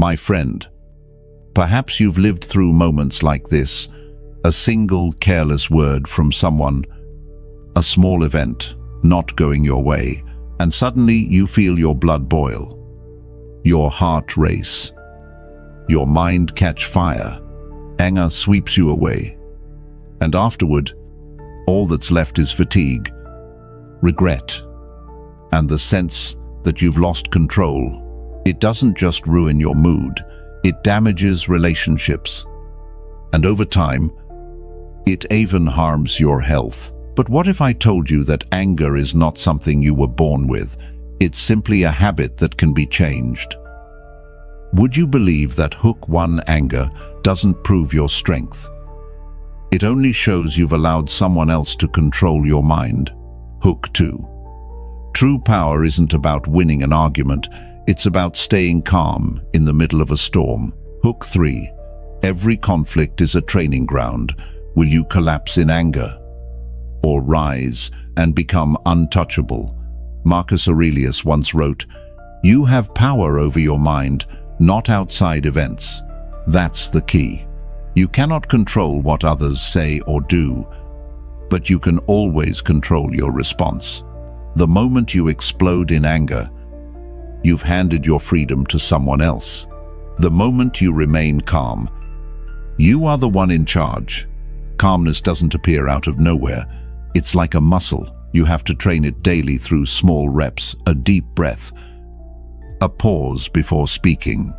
My friend, perhaps you've lived through moments like this, a single careless word from someone, a small event not going your way, and suddenly you feel your blood boil, your heart race, your mind catch fire, anger sweeps you away, and afterward, all that's left is fatigue, regret, and the sense that you've lost control. It doesn't just ruin your mood, it damages relationships, and over time, it even harms your health. But what if I told you that anger is not something you were born with? It's simply a habit that can be changed. Would you believe that hook 1 anger doesn't prove your strength? It only shows you've allowed someone else to control your mind. Hook 2. True power isn't about winning an argument, it's about staying calm in the middle of a storm. Hook 3. Every conflict is a training ground. Will you collapse in anger, or rise and become untouchable? Marcus Aurelius once wrote, "You have power over your mind, not outside events." That's the key. You cannot control what others say or do, but you can always control your response. The moment you explode in anger, you've handed your freedom to someone else. The moment you remain calm, you are the one in charge. Calmness doesn't appear out of nowhere. It's like a muscle. You have to train it daily through small reps, a deep breath, a pause before speaking,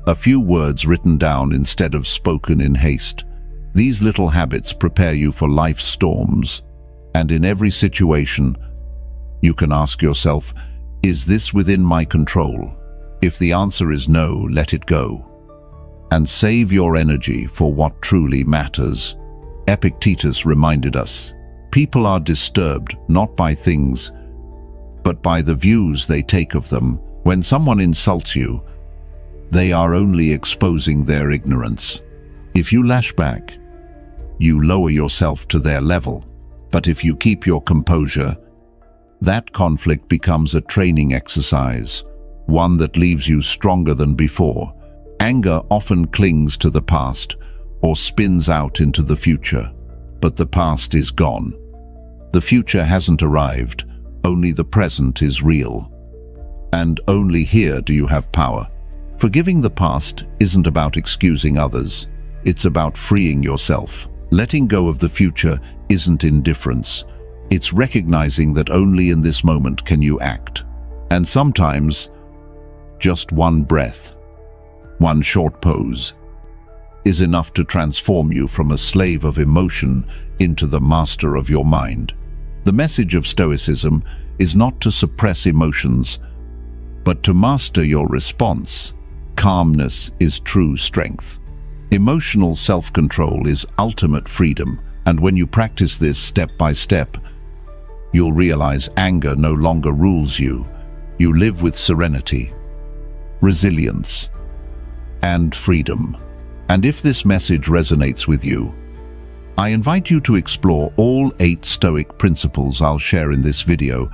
a few words written down instead of spoken in haste. These little habits prepare you for life's storms, and in every situation, you can ask yourself, is this within my control? If the answer is no, let it go. And save your energy for what truly matters. Epictetus reminded us, people are disturbed not by things, but by the views they take of them. When someone insults you, they are only exposing their ignorance. If you lash back, you lower yourself to their level. But if you keep your composure, that conflict becomes a training exercise, one that leaves you stronger than before. Anger often clings to the past or spins out into the future, but the past is gone. The future hasn't arrived, only the present is real. And only here do you have power. Forgiving the past isn't about excusing others, it's about freeing yourself. Letting go of the future isn't indifference, it's recognizing that only in this moment can you act. And sometimes, just one breath, one short pause, is enough to transform you from a slave of emotion into the master of your mind. The message of Stoicism is not to suppress emotions, but to master your response. Calmness is true strength. Emotional self-control is ultimate freedom, and when you practice this step by step, you'll realize anger no longer rules you. You live with serenity, resilience, and freedom. And if this message resonates with you, I invite you to explore all 8 Stoic principles I'll share in this video.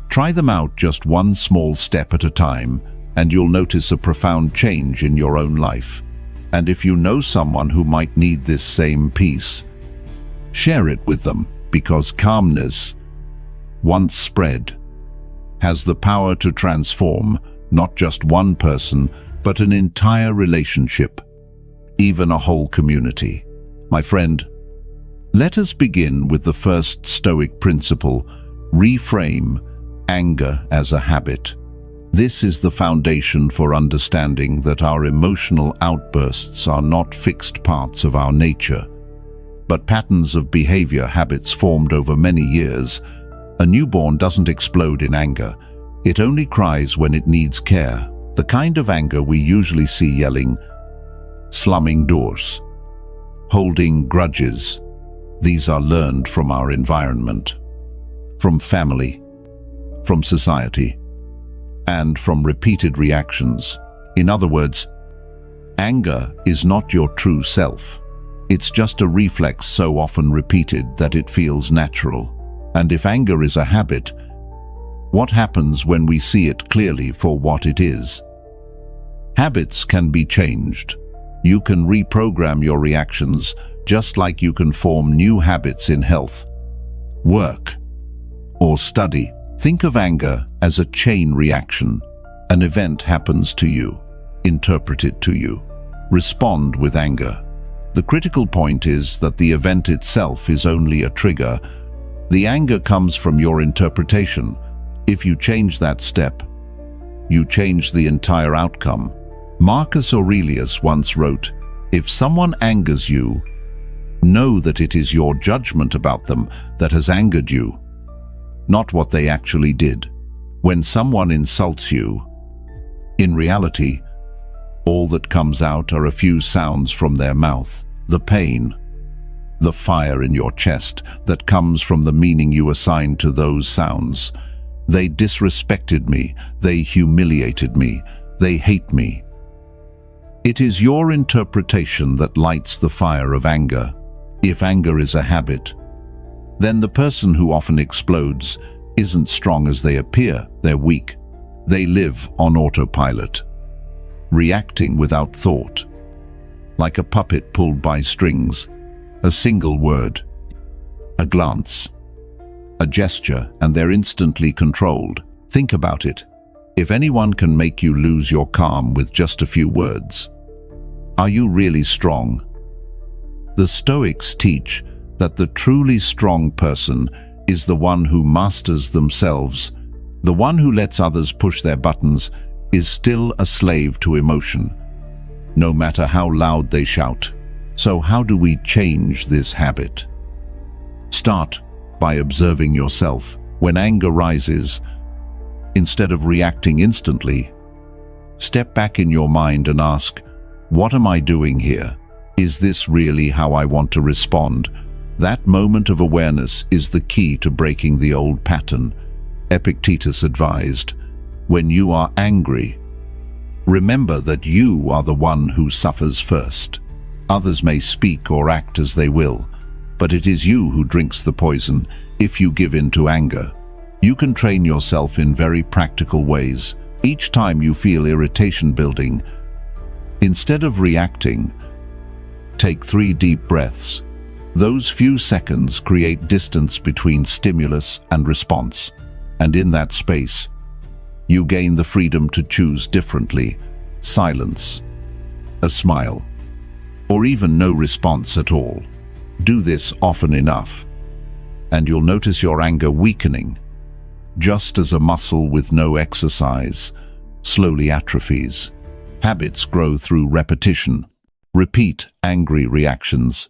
Try them out just one small step at a time, and you'll notice a profound change in your own life. And if you know someone who might need this same peace, share it with them, because calmness, once spread, has the power to transform not just one person, but an entire relationship, even a whole community. My friend, let us begin with the first Stoic principle, reframe anger as a habit. This is the foundation for understanding that our emotional outbursts are not fixed parts of our nature, but patterns of behavior, habits formed over many years. A newborn doesn't explode in anger. It only cries when it needs care. The kind of anger we usually see yelling, slamming doors, holding grudges. These are learned from our environment, from family, from society, and from repeated reactions. In other words, anger is not your true self. It's just a reflex so often repeated that it feels natural. And if anger is a habit, what happens when we see it clearly for what it is? Habits can be changed. You can reprogram your reactions, just like you can form new habits in health, work, or study. Think of anger as a chain reaction. An event happens to you. Interpret it to you. Respond with anger. The critical point is that the event itself is only a trigger. The anger comes from your interpretation. If you change that step, you change the entire outcome. Marcus Aurelius once wrote, "If someone angers you, know that it is your judgment about them that has angered you, not what they actually did." When someone insults you, in reality, all that comes out are a few sounds from their mouth. The pain, the fire in your chest that comes from the meaning you assign to those sounds. They disrespected me, they humiliated me, they hate me. It is your interpretation that lights the fire of anger. If anger is a habit, then the person who often explodes isn't strong as they appear, they're weak. They live on autopilot, reacting without thought, like a puppet pulled by strings. A single word, a glance, a gesture, and they're instantly controlled. Think about it. If anyone can make you lose your calm with just a few words, are you really strong? The Stoics teach that the truly strong person is the one who masters themselves. The one who lets others push their buttons is still a slave to emotion, no matter how loud they shout. So how do we change this habit? Start by observing yourself. When anger rises, instead of reacting instantly, step back in your mind and ask, what am I doing here? Is this really how I want to respond? That moment of awareness is the key to breaking the old pattern. Epictetus advised, when you are angry, remember that you are the one who suffers first. Others may speak or act as they will, but it is you who drinks the poison if you give in to anger. You can train yourself in very practical ways. Each time you feel irritation building, instead of reacting, take 3 deep breaths. Those few seconds create distance between stimulus and response, and in that space, you gain the freedom to choose differently. Silence, a smile, or even no response at all. Do this often enough, and you'll notice your anger weakening, just as a muscle with no exercise slowly atrophies. Habits grow through repetition. Repeat angry reactions,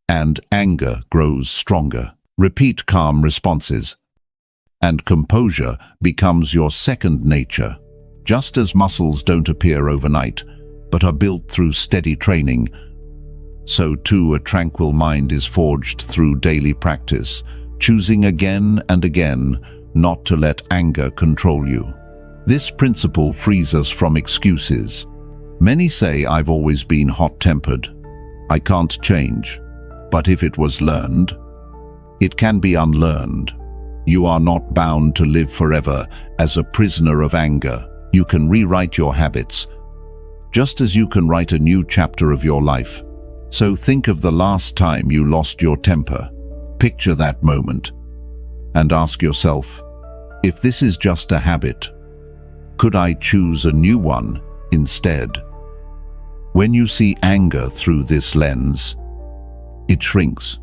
and anger grows stronger. Repeat calm responses, and composure becomes your second nature. Just as muscles don't appear overnight, but are built through steady training, so too a tranquil mind is forged through daily practice, choosing again and again not to let anger control you. This principle frees us from excuses. Many say, I've always been hot-tempered. I can't change. But if it was learned, it can be unlearned. You are not bound to live forever as a prisoner of anger. You can rewrite your habits, just as you can write a new chapter of your life. So think of the last time you lost your temper. Picture that moment, and ask yourself, if this is just a habit, could I choose a new one instead? When you see anger through this lens, it shrinks.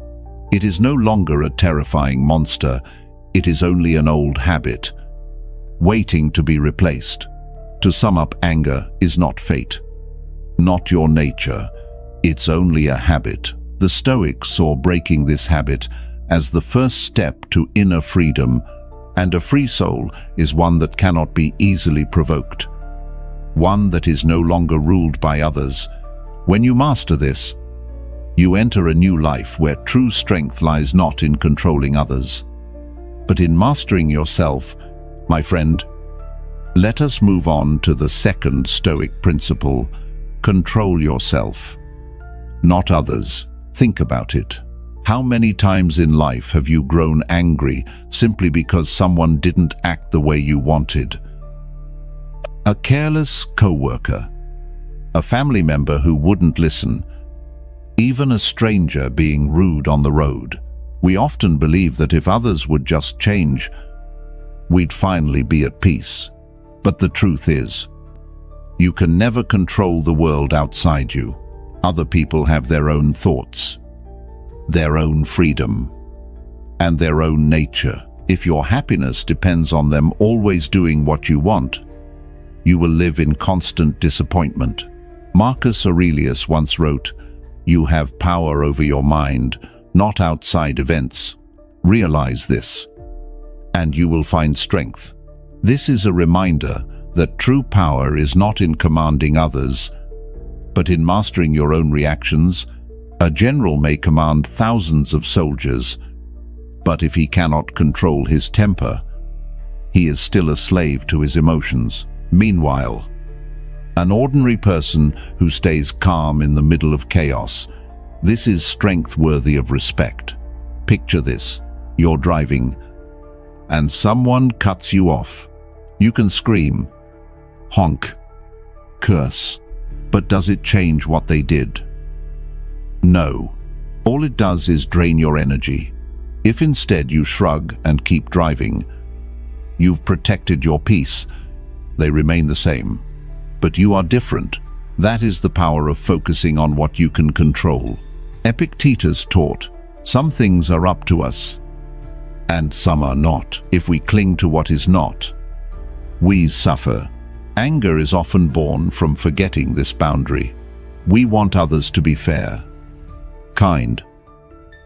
It is no longer a terrifying monster. It is only an old habit, waiting to be replaced. To sum up, anger is not fate, not your nature. It's only a habit. The Stoics saw breaking this habit as the first step to inner freedom, and a free soul is one that cannot be easily provoked, one that is no longer ruled by others. When you master this, you enter a new life where true strength lies not in controlling others, but in mastering yourself. My friend, let us move on to the second Stoic principle: control yourself, not others. Think about it. How many times in life have you grown angry simply because someone didn't act the way you wanted? A careless co-worker, a family member who wouldn't listen, even a stranger being rude on the road. We often believe that if others would just change, we'd finally be at peace. But the truth is, you can never control the world outside you. Other people have their own thoughts, their own freedom, and their own nature. If your happiness depends on them always doing what you want, you will live in constant disappointment. Marcus Aurelius once wrote, "You have power over your mind, not outside events. Realize this, and you will find strength." This is a reminder that true power is not in commanding others, but in mastering your own reactions. A general may command thousands of soldiers, but if he cannot control his temper, he is still a slave to his emotions. Meanwhile, an ordinary person who stays calm in the middle of chaos, this is strength worthy of respect. Picture this: you're driving, and someone cuts you off. You can scream, honk, curse, but does it change what they did? No. All it does is drain your energy. If instead you shrug and keep driving, you've protected your peace. They remain the same, but you are different. That is the power of focusing on what you can control. Epictetus taught, some things are up to us, and some are not. If we cling to what is not, we suffer. Anger is often born from forgetting this boundary. We want others to be fair, kind,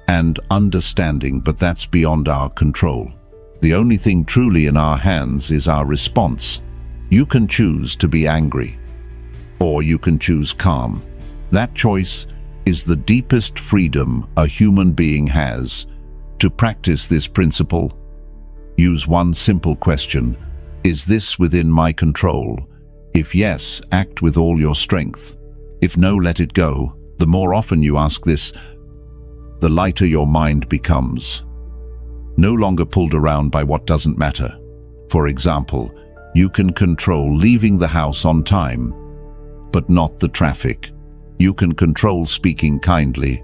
and understanding, but that's beyond our control. The only thing truly in our hands is our response. You can choose to be angry, or you can choose calm. That choice is the deepest freedom a human being has. To practice this principle, use one simple question: is this within my control? If yes, act with all your strength. If no, let it go. The more often you ask this, the lighter your mind becomes. No longer pulled around by what doesn't matter. For example, you can control leaving the house on time, but not the traffic. You can control speaking kindly,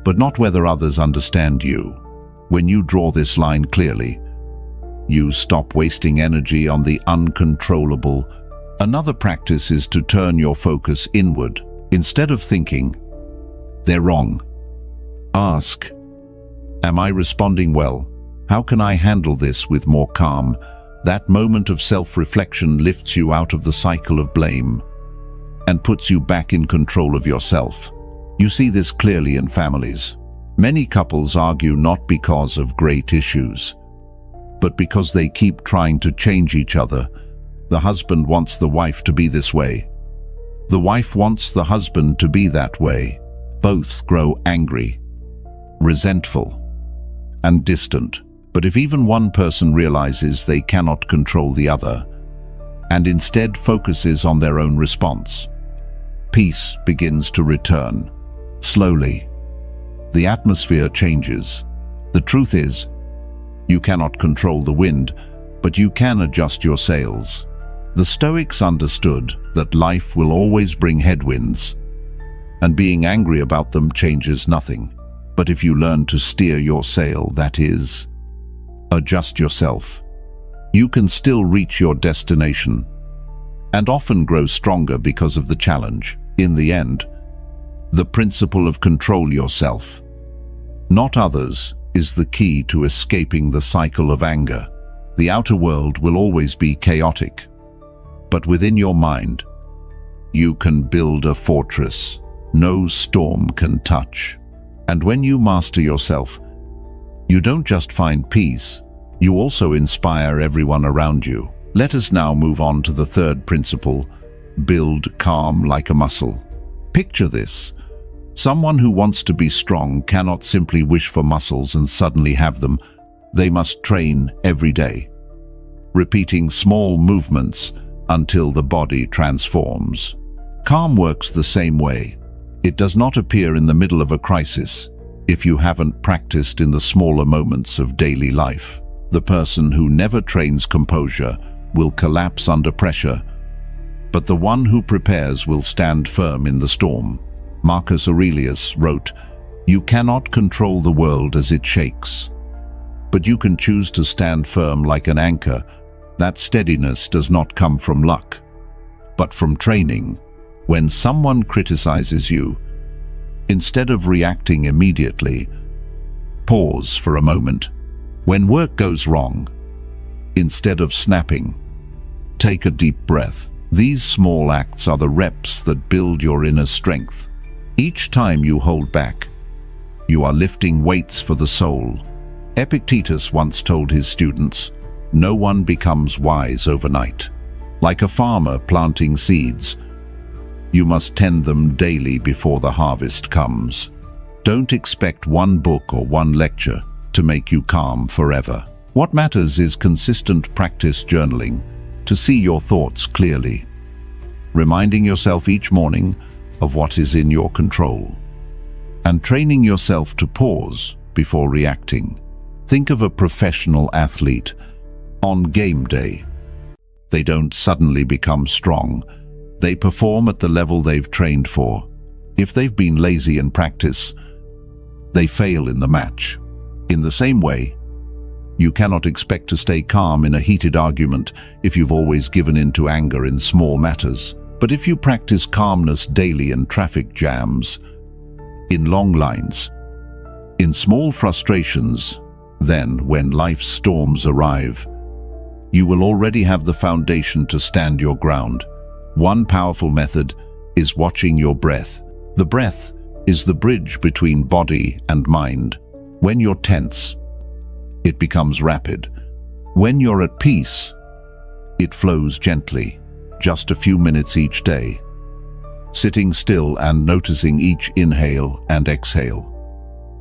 but not whether others understand you. When you draw this line clearly, you stop wasting energy on the uncontrollable. Another practice is to turn your focus inward. Instead of thinking, "They're wrong," ask, "Am I responding well? How can I handle this with more calm?" That moment of self-reflection lifts you out of the cycle of blame and puts you back in control of yourself. You see this clearly in families. Many couples argue not because of great issues, but because they keep trying to change each other. The husband wants the wife to be this way. The wife wants the husband to be that way. Both grow angry, resentful, and distant. But if even one person realizes they cannot control the other, and instead focuses on their own response, peace begins to return. Slowly, the atmosphere changes. The truth is, you cannot control the wind, but you can adjust your sails. The Stoics understood that life will always bring headwinds, and being angry about them changes nothing. But if you learn to steer your sail, that is, adjust yourself, you can still reach your destination, and often grow stronger because of the challenge. In the end, the principle of control yourself, not others, is the key to escaping the cycle of anger. The outer world will always be chaotic, but within your mind, you can build a fortress no storm can touch. And when you master yourself, you don't just find peace, you also inspire everyone around you. Let us now move on to the third principle: build calm like a muscle. Picture this. Someone who wants to be strong cannot simply wish for muscles and suddenly have them. They must train every day, repeating small movements until the body transforms. Calm works the same way. It does not appear in the middle of a crisis if you haven't practiced in the smaller moments of daily life. The person who never trains composure will collapse under pressure, but the one who prepares will stand firm in the storm. Marcus Aurelius wrote, "You cannot control the world as it shakes, but you can choose to stand firm like an anchor." That steadiness does not come from luck, but from training. When someone criticizes you, instead of reacting immediately, pause for a moment. When work goes wrong, instead of snapping, take a deep breath. These small acts are the reps that build your inner strength. Each time you hold back, you are lifting weights for the soul. Epictetus once told his students, "No one becomes wise overnight. Like a farmer planting seeds, you must tend them daily before the harvest comes." Don't expect one book or one lecture to make you calm forever. What matters is consistent practice journaling to see your thoughts clearly, reminding yourself each morning of what is in your control, and training yourself to pause before reacting. Think of a professional athlete. On game day, they don't suddenly become strong. They perform at the level they've trained for. If they've been lazy in practice, they fail in the match. In the same way, you cannot expect to stay calm in a heated argument if you've always given in to anger in small matters. But if you practice calmness daily in traffic jams, in long lines, in small frustrations, then when life's storms arrive, you will already have the foundation to stand your ground. One powerful method is watching your breath. The breath is the bridge between body and mind. When you're tense, it becomes rapid. When you're at peace, it flows gently. Just a few minutes each day, sitting still and noticing each inhale and exhale,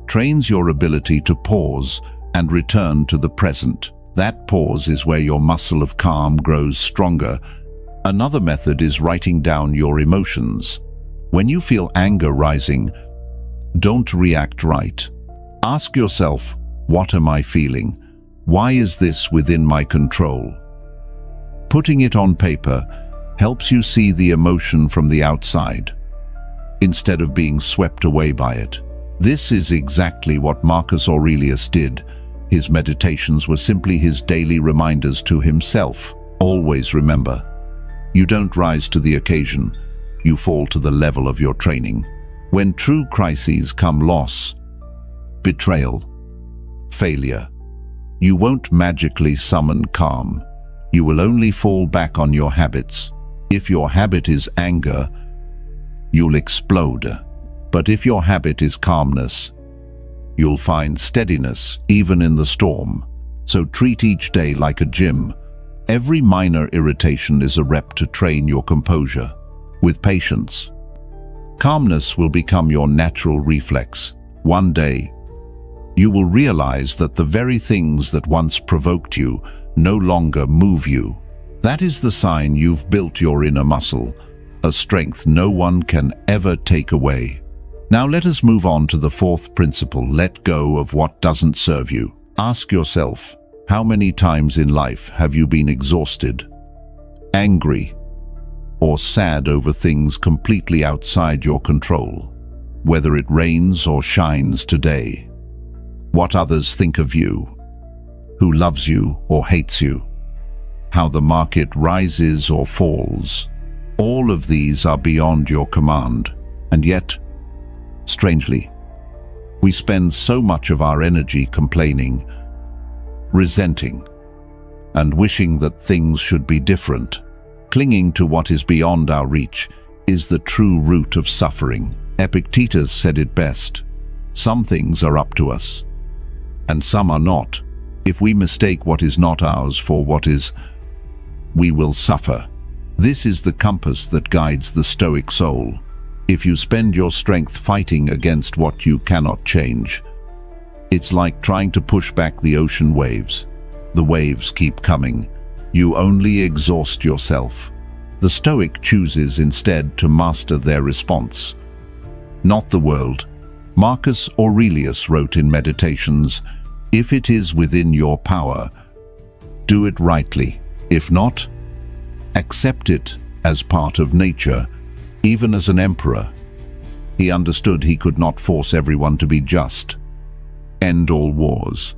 trains your ability to pause and return to the present. That pause is where your muscle of calm grows stronger. Another method is writing down your emotions. When you feel anger rising, don't react right. Ask yourself, what am I feeling? Why is this within my control? Putting it on paper helps you see the emotion from the outside, instead of being swept away by it. This is exactly what Marcus Aurelius did. His meditations were simply his daily reminders to himself. Always remember, you don't rise to the occasion, you fall to the level of your training. When true crises come, loss, betrayal, failure, you won't magically summon calm. You will only fall back on your habits. If your habit is anger, you'll explode. But if your habit is calmness, you'll find steadiness even in the storm. So treat each day like a gym. Every minor irritation is a rep to train your composure. With patience, calmness will become your natural reflex. One day, you will realize that the very things that once provoked you no longer move you. That is the sign you've built your inner muscle, a strength no one can ever take away. Now let us move on to the fourth principle: let go of what doesn't serve you. Ask yourself, how many times in life have you been exhausted, angry, or sad over things completely outside your control? Whether it rains or shines today, what others think of you, who loves you or hates you, how the market rises or falls, all of these are beyond your command. And yet, strangely, we spend so much of our energy complaining, resenting, and wishing that things should be different. Clinging to what is beyond our reach is the true root of suffering. Epictetus said it best: some things are up to us, and some are not. If we mistake what is not ours for what is, we will suffer. This is the compass that guides the Stoic soul. If you spend your strength fighting against what you cannot change, it's like trying to push back the ocean waves. The waves keep coming. You only exhaust yourself. The Stoic chooses instead to master their response, not the world. Marcus Aurelius wrote in Meditations, "If it is within your power, do it rightly. If not, accept it as part of nature, even as an emperor. He understood he could not force everyone to be just, end all wars,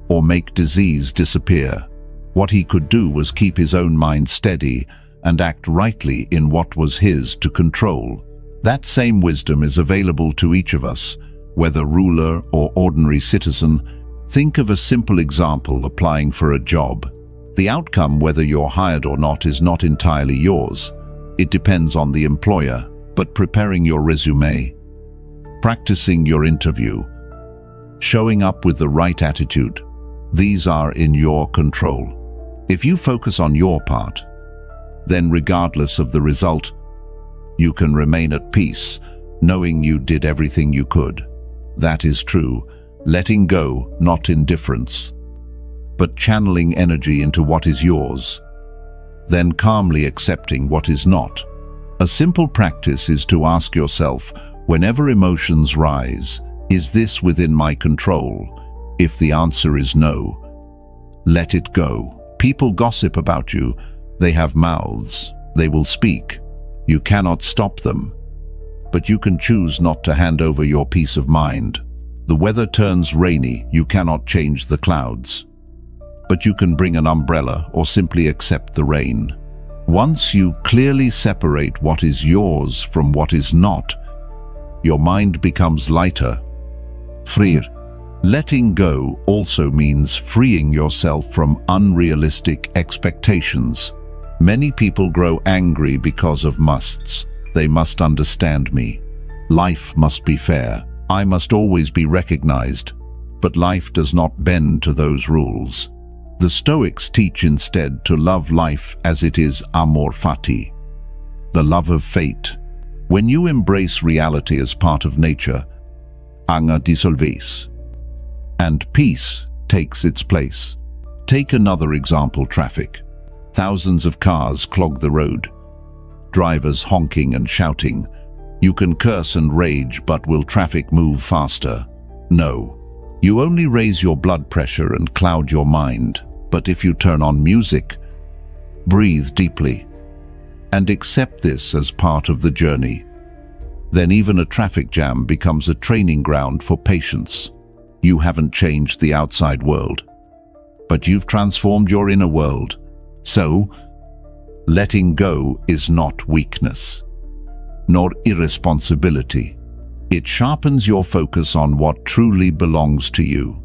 or make disease disappear. What he could do was keep his own mind steady and act rightly in what was his to control. That same wisdom is available to each of us, whether ruler or ordinary citizen. Think of a simple example applying for a job. The outcome, whether you're hired or not, is not entirely yours. It depends on the employer. But preparing your resume, practicing your interview, showing up with the right attitude, these are in your control. If you focus on your part, then regardless of the result, you can remain at peace, knowing you did everything you could. That is true, letting go, not indifference, but channeling energy into what is yours, then calmly accepting what is not. A simple practice is to ask yourself, whenever emotions rise, is this within my control? If the answer is no, let it go. People gossip about you. They have mouths. They will speak. You cannot stop them. But you can choose not to hand over your peace of mind. The weather turns rainy. You cannot change the clouds. But you can bring an umbrella or simply accept the rain. Once you clearly separate what is yours from what is not, your mind becomes lighter. Freer. Letting go also means freeing yourself from unrealistic expectations. Many people grow angry because of musts. They must understand me. Life must be fair. I must always be recognized. But life does not bend to those rules. The Stoics teach instead to love life as it is, amor fati, the love of fate. When you embrace reality as part of nature, anga dissolves, and peace takes its place. Take another example: traffic. Thousands of cars clog the road, drivers honking and shouting. You can curse and rage, but will traffic move faster? No. You only raise your blood pressure and cloud your mind. But if you turn on music, breathe deeply, and accept this as part of the journey, then even a traffic jam becomes a training ground for patience. You haven't changed the outside world, but you've transformed your inner world. So, letting go is not weakness, nor irresponsibility. It sharpens your focus on what truly belongs to you,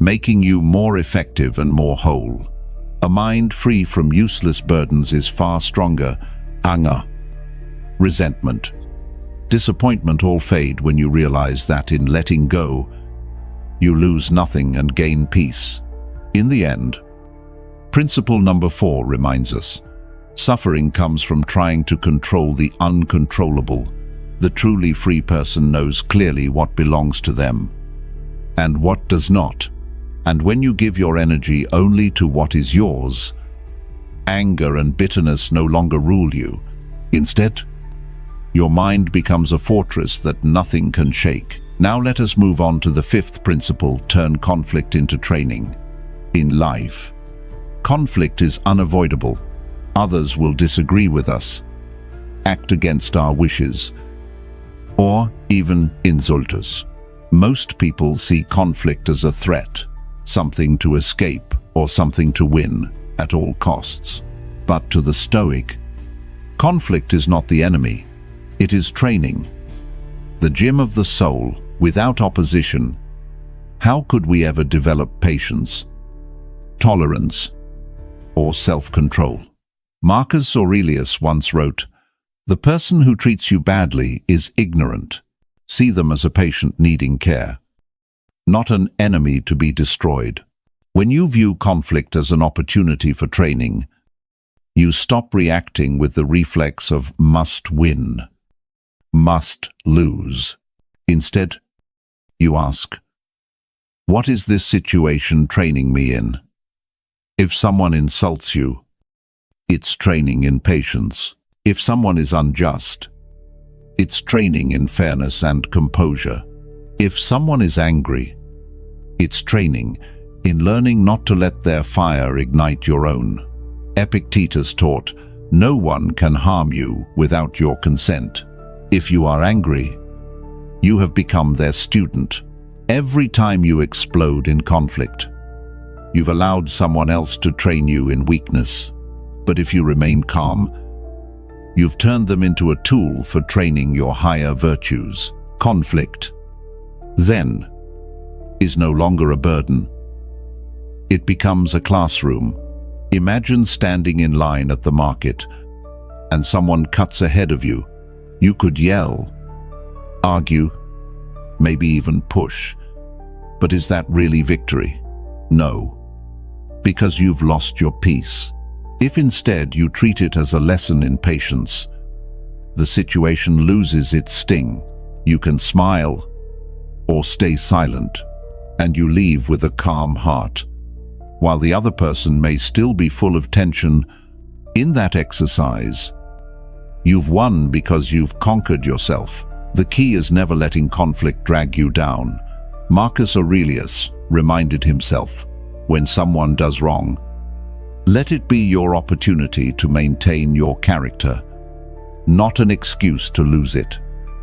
making you more effective and more whole. A mind free from useless burdens is far stronger. Anger, resentment, disappointment all fade when you realize that in letting go, you lose nothing and gain peace. In the end, principle number 4 reminds us, suffering comes from trying to control the uncontrollable. The truly free person knows clearly what belongs to them and what does not. And when you give your energy only to what is yours, anger and bitterness no longer rule you. Instead, your mind becomes a fortress that nothing can shake. Now let us move on to the 5th principle: turn conflict into training. In life, conflict is unavoidable. Others will disagree with us, act against our wishes, or even insult us. Most people see conflict as a threat, something to escape or something to win at all costs. But to the Stoic, conflict is not the enemy. It is training, the gym of the soul. Without opposition, how could we ever develop patience, tolerance, or self-control? Marcus Aurelius once wrote, "The person who treats you badly is ignorant. See them as a patient needing care, not an enemy to be destroyed." When you view conflict as an opportunity for training, you stop reacting with the reflex of must win, must lose. Instead, you ask, what is this situation training me in? If someone insults you, it's training in patience. If someone is unjust, it's training in fairness and composure. If someone is angry, it's training in learning not to let their fire ignite your own. Epictetus taught, No one can harm you without your consent. If you are angry, you have become their student. Every time you explode in conflict, you've allowed someone else to train you in weakness. But if you remain calm, you've turned them into a tool for training your higher virtues. Conflict, then, is no longer a burden. It becomes a classroom. Imagine standing in line at the market and someone cuts ahead of you. You could yell, argue, maybe even push. But is that really victory? No, because you've lost your peace. If instead you treat it as a lesson in patience, the situation loses its sting. You can smile or stay silent, and you leave with a calm heart, while the other person may still be full of tension. In that exercise, you've won because you've conquered yourself. The key is never letting conflict drag you down. Marcus Aurelius reminded himself, when someone does wrong, let it be your opportunity to maintain your character, not an excuse to lose it.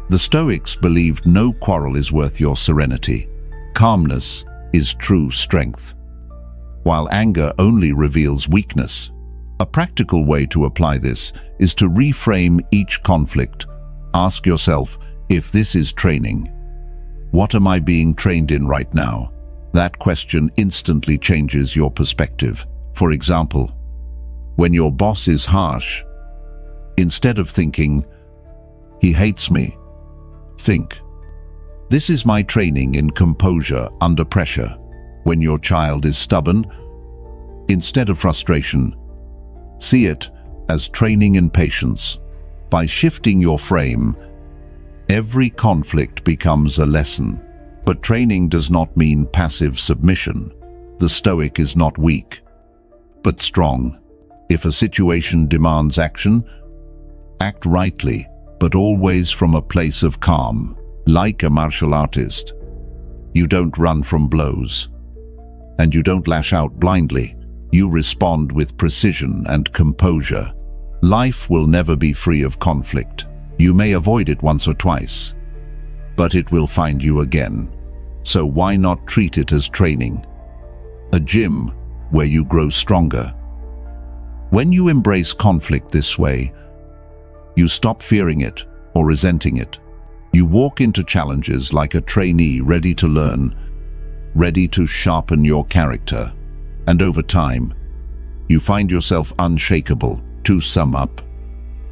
The Stoics believed no quarrel is worth your serenity. Calmness is true strength, while anger only reveals weakness. A practical way to apply this is to reframe each conflict. Ask yourself, if this is training, what am I being trained in right now? That question instantly changes your perspective. For example, when your boss is harsh, instead of thinking, he hates me, think, this is my training in composure under pressure. When your child is stubborn, instead of frustration, see it as training in patience. By shifting your frame, every conflict becomes a lesson. But training does not mean passive submission. The Stoic is not weak, but strong. If a situation demands action, act rightly, but always from a place of calm. Like a martial artist, you don't run from blows, and you don't lash out blindly. You respond with precision and composure. Life will never be free of conflict. You may avoid it once or twice, but it will find you again. So why not treat it as training? A gym where you grow stronger. When you embrace conflict this way, you stop fearing it or resenting it. You walk into challenges like a trainee ready to learn, ready to sharpen your character. And over time, you find yourself unshakable. To sum up,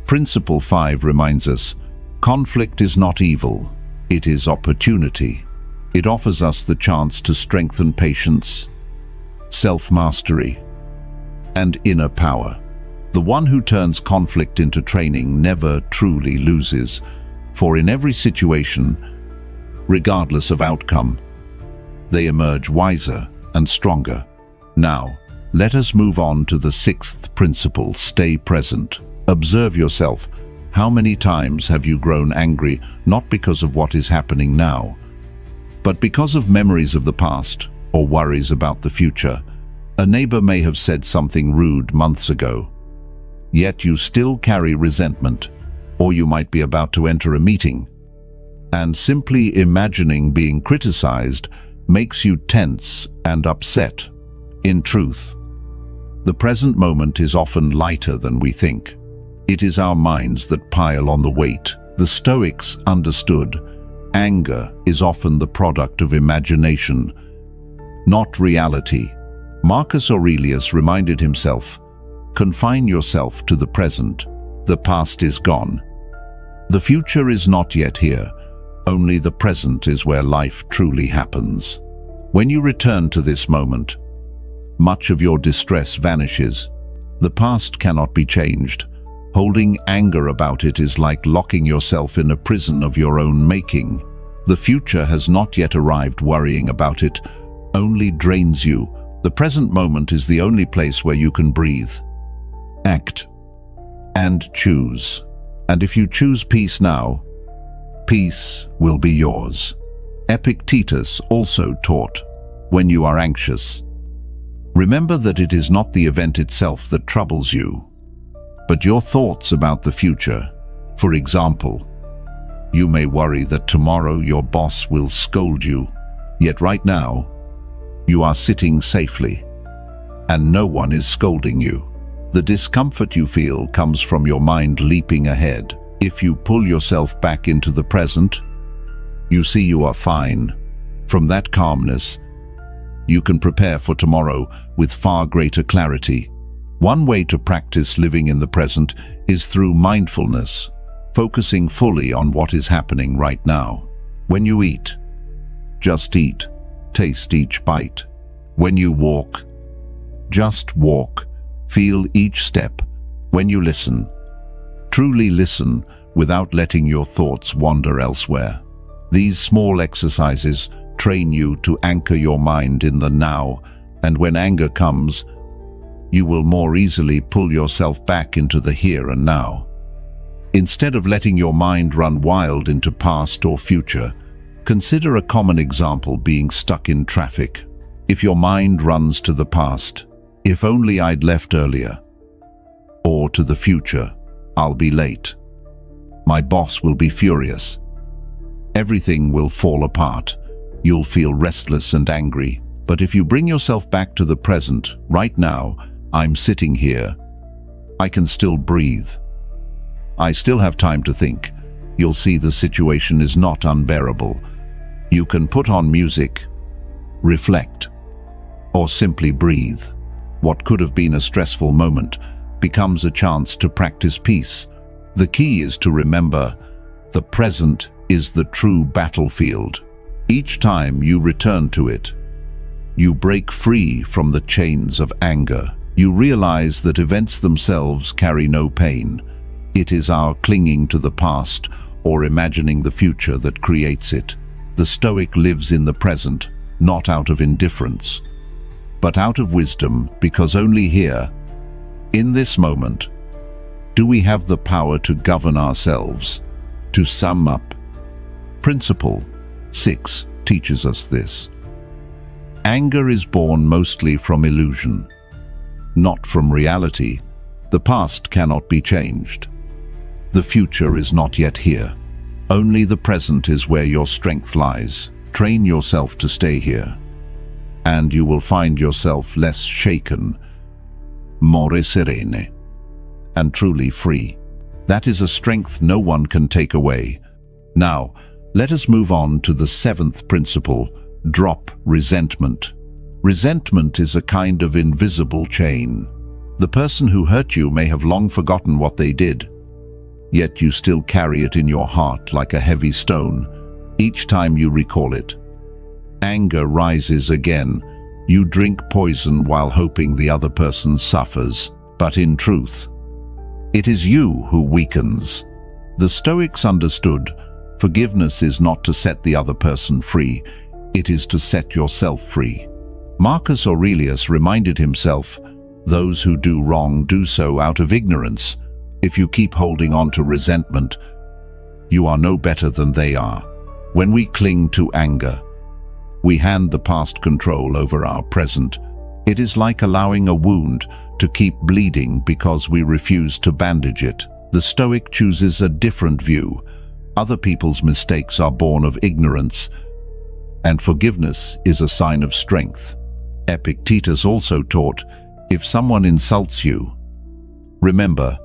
Principle 5 reminds us, conflict is not evil, it is opportunity. It offers us the chance to strengthen patience, self-mastery, and inner power. The one who turns conflict into training never truly loses, for in every situation, regardless of outcome, they emerge wiser and stronger. Now, let us move on to the 6th principle, stay present. Observe yourself. How many times have you grown angry, not because of what is happening now, but because of memories of the past or worries about the future? A neighbor may have said something rude months ago, yet you still carry resentment. Or you might be about to enter a meeting, and simply imagining being criticized makes you tense and upset. In truth, the present moment is often lighter than we think. It is our minds that pile on the weight. The Stoics understood anger is often the product of imagination, not reality. Marcus Aurelius reminded himself, confine yourself to the present. The past is gone. The future is not yet here. Only the present is where life truly happens. When you return to this moment, much of your distress vanishes. The past cannot be changed. Holding anger about it is like locking yourself in a prison of your own making. The future has not yet arrived. Worrying about it only drains you. The present moment is the only place where you can breathe, act, and choose. And if you choose peace now, peace will be yours. Epictetus also taught, when you are anxious, remember that it is not the event itself that troubles you, but your thoughts about the future. For example, you may worry that tomorrow your boss will scold you, yet right now, you are sitting safely, and no one is scolding you. The discomfort you feel comes from your mind leaping ahead. If you pull yourself back into the present, you see you are fine. From that calmness, you can prepare for tomorrow with far greater clarity. One way to practice living in the present is through mindfulness, focusing fully on what is happening right now. When you eat, just eat, taste each bite. When you walk, just walk, feel each step. When you listen, truly listen without letting your thoughts wander elsewhere. These small exercises train you to anchor your mind in the now, and when anger comes, you will more easily pull yourself back into the here and now. Instead of letting your mind run wild into past or future, consider a common example: being stuck in traffic. If your mind runs to the past, if only I'd left earlier, or to the future, I'll be late, my boss will be furious, everything will fall apart, you'll feel restless and angry. But if you bring yourself back to the present, right now, I'm sitting here, I can still breathe, I still have time to think, you'll see the situation is not unbearable. You can put on music, reflect, or simply breathe. What could have been a stressful moment becomes a chance to practice peace. The key is to remember, the present is the true battlefield. Each time you return to it, you break free from the chains of anger. You realize that events themselves carry no pain. It is our clinging to the past or imagining the future that creates it. The Stoic lives in the present, not out of indifference, but out of wisdom, because only here, in this moment, do we have the power to govern ourselves. To sum up, Principle 6 teaches us this. Anger is born mostly from illusion, not from reality. The past cannot be changed. The future is not yet here. Only the present is where your strength lies. Train yourself to stay here, and you will find yourself less shaken, more serene, and truly free. That is a strength no one can take away. Now, let us move on to the 7th principle: drop resentment. Resentment is a kind of invisible chain. The person who hurt you may have long forgotten what they did, yet you still carry it in your heart like a heavy stone. Each time you recall it, anger rises again. You drink poison while hoping the other person suffers, but in truth, it is you who weakens. The Stoics understood forgiveness is not to set the other person free, it is to set yourself free. Marcus Aurelius reminded himself, those who do wrong do so out of ignorance. If you keep holding on to resentment, you are no better than they are. When we cling to anger, we hand the past control over our present. It is like allowing a wound to keep bleeding because we refuse to bandage it. The Stoic chooses a different view. Other people's mistakes are born of ignorance, and forgiveness is a sign of strength. Epictetus also taught, if someone insults you, remember,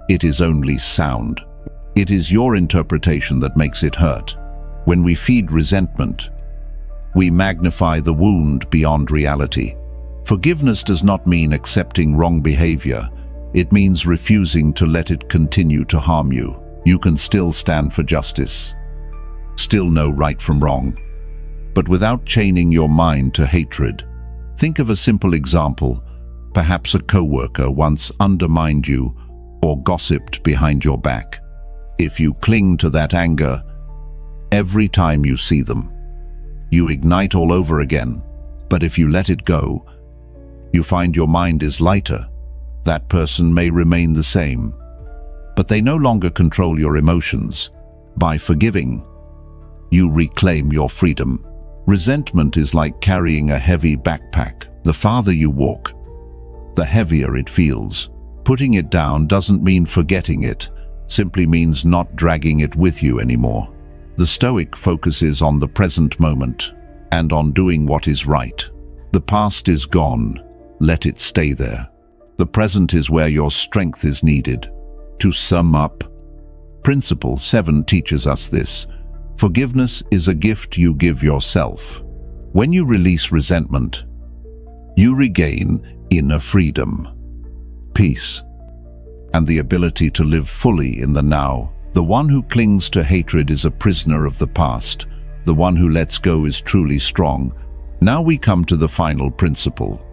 it is only sound. It is your interpretation that makes it hurt. When we feed resentment, we magnify the wound beyond reality. Forgiveness does not mean accepting wrong behavior. It means refusing to let it continue to harm you. You can still stand for justice, still know right from wrong, but without chaining your mind to hatred. Think of a simple example. Perhaps a coworker once undermined you or gossiped behind your back. If you cling to that anger, every time you see them, you ignite all over again. But if you let it go, you find your mind is lighter. That person may remain the same, but they no longer control your emotions. By forgiving, you reclaim your freedom. Resentment is like carrying a heavy backpack. The farther you walk, the heavier it feels. Putting it down doesn't mean forgetting it, simply means not dragging it with you anymore. The Stoic focuses on the present moment and on doing what is right. The past is gone, let it stay there. The present is where your strength is needed. To sum up, Principle 7 teaches us this. Forgiveness is a gift you give yourself. When you release resentment, you regain inner freedom, peace, and the ability to live fully in the now. The one who clings to hatred is a prisoner of the past. The one who lets go is truly strong. Now we come to the final principle.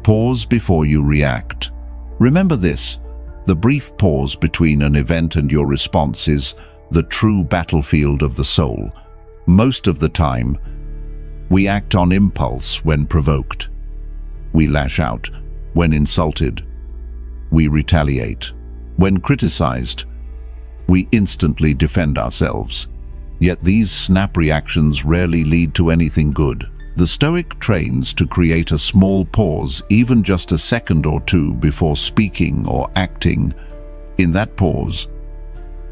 Pause before you react. Remember this, the brief pause between an event and your response is the true battlefield of the soul. Most of the time, we act on impulse when provoked. We lash out when insulted. We retaliate. When criticized, we instantly defend ourselves. Yet these snap reactions rarely lead to anything good. The Stoic trains to create a small pause, even just a second or two before speaking or acting. In that pause,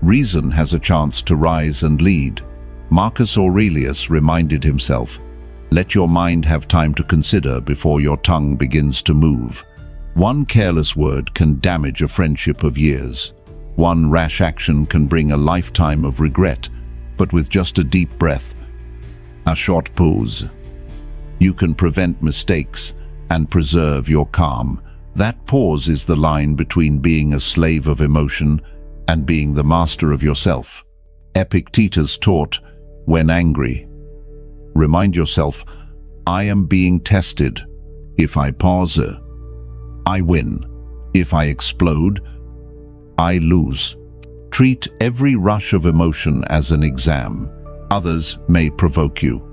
reason has a chance to rise and lead. Marcus Aurelius reminded himself, "Let your mind have time to consider before your tongue begins to move." One careless word can damage a friendship of years. One rash action can bring a lifetime of regret, but with just a deep breath, a short pause, you can prevent mistakes and preserve your calm. That pause is the line between being a slave of emotion and being the master of yourself. Epictetus taught, when angry, remind yourself, I am being tested. If I pause, I win. If I explode, I lose. Treat every rush of emotion as an exam. Others may provoke you,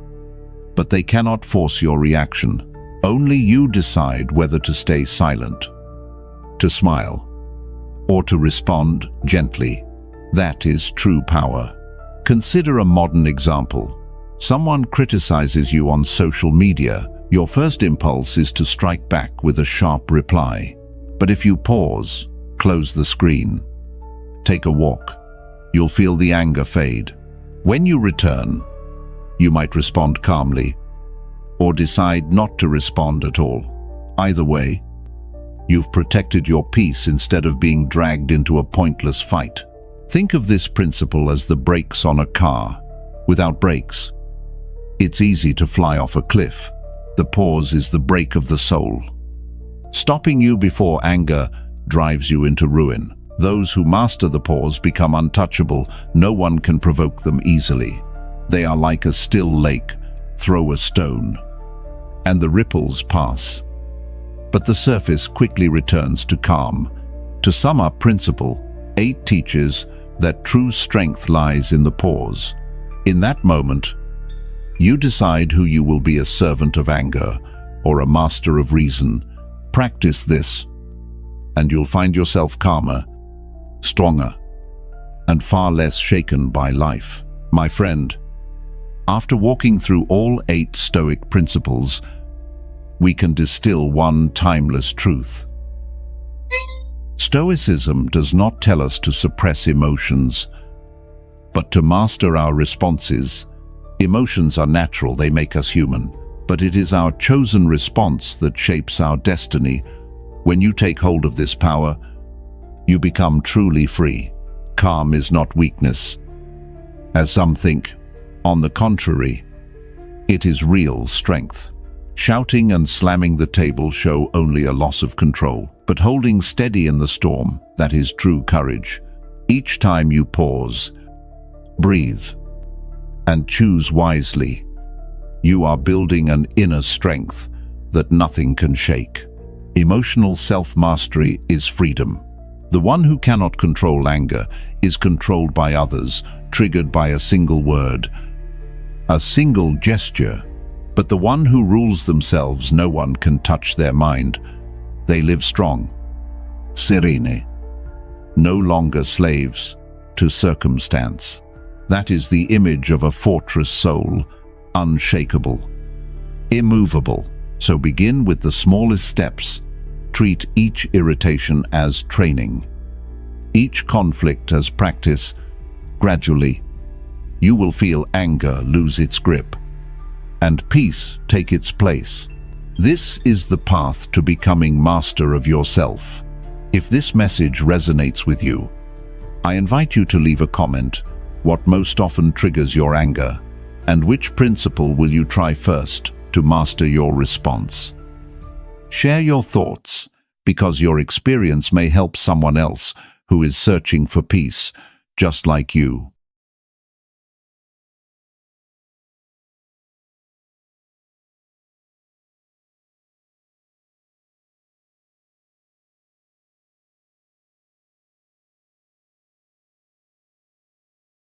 but they cannot force your reaction. Only you decide whether to stay silent, to smile, or to respond gently. That is true power. Consider a modern example. Someone criticizes you on social media. Your first impulse is to strike back with a sharp reply. But if you pause, close the screen, take a walk, you'll feel the anger fade. When you return, you might respond calmly, or decide not to respond at all. Either way, you've protected your peace instead of being dragged into a pointless fight. Think of this principle as the brakes on a car. Without brakes, it's easy to fly off a cliff. The pause is the brake of the soul. Stopping you before anger drives you into ruin. Those who master the pause become untouchable. No one can provoke them easily. They are like a still lake. Throw a stone, and the ripples pass. But the surface quickly returns to calm. To sum up, Principle 8 teaches that true strength lies in the pause. In that moment, you decide who you will be, a servant of anger or a master of reason. Practice this, and you'll find yourself calmer, stronger, and far less shaken by life. My friend, after walking through all 8 Stoic principles, we can distill one timeless truth. Stoicism does not tell us to suppress emotions, but to master our responses. Emotions are natural, they make us human, but it is our chosen response that shapes our destiny. When you take hold of this power, you become truly free. Calm is not weakness, as some think. On the contrary, it is real strength. Shouting and slamming the table show only a loss of control, but holding steady in the storm, that is true courage. Each time you pause, breathe, and choose wisely, you are building an inner strength that nothing can shake. Emotional self-mastery is freedom. The one who cannot control anger is controlled by others, triggered by a single word, a single gesture. But the one who rules themselves, no one can touch their mind. They live strong, serene, no longer slaves to circumstance. That is the image of a fortress soul, unshakable, immovable. So begin with the smallest steps. treat each irritation as training, each conflict as practice. Gradually, you will feel anger lose its grip and peace take its place. This is the path to becoming master of yourself. If this message resonates with you, I invite you to leave a comment. What most often triggers your anger, and which principle will you try first to master your response? Share your thoughts, because your experience may help someone else who is searching for peace, just like you.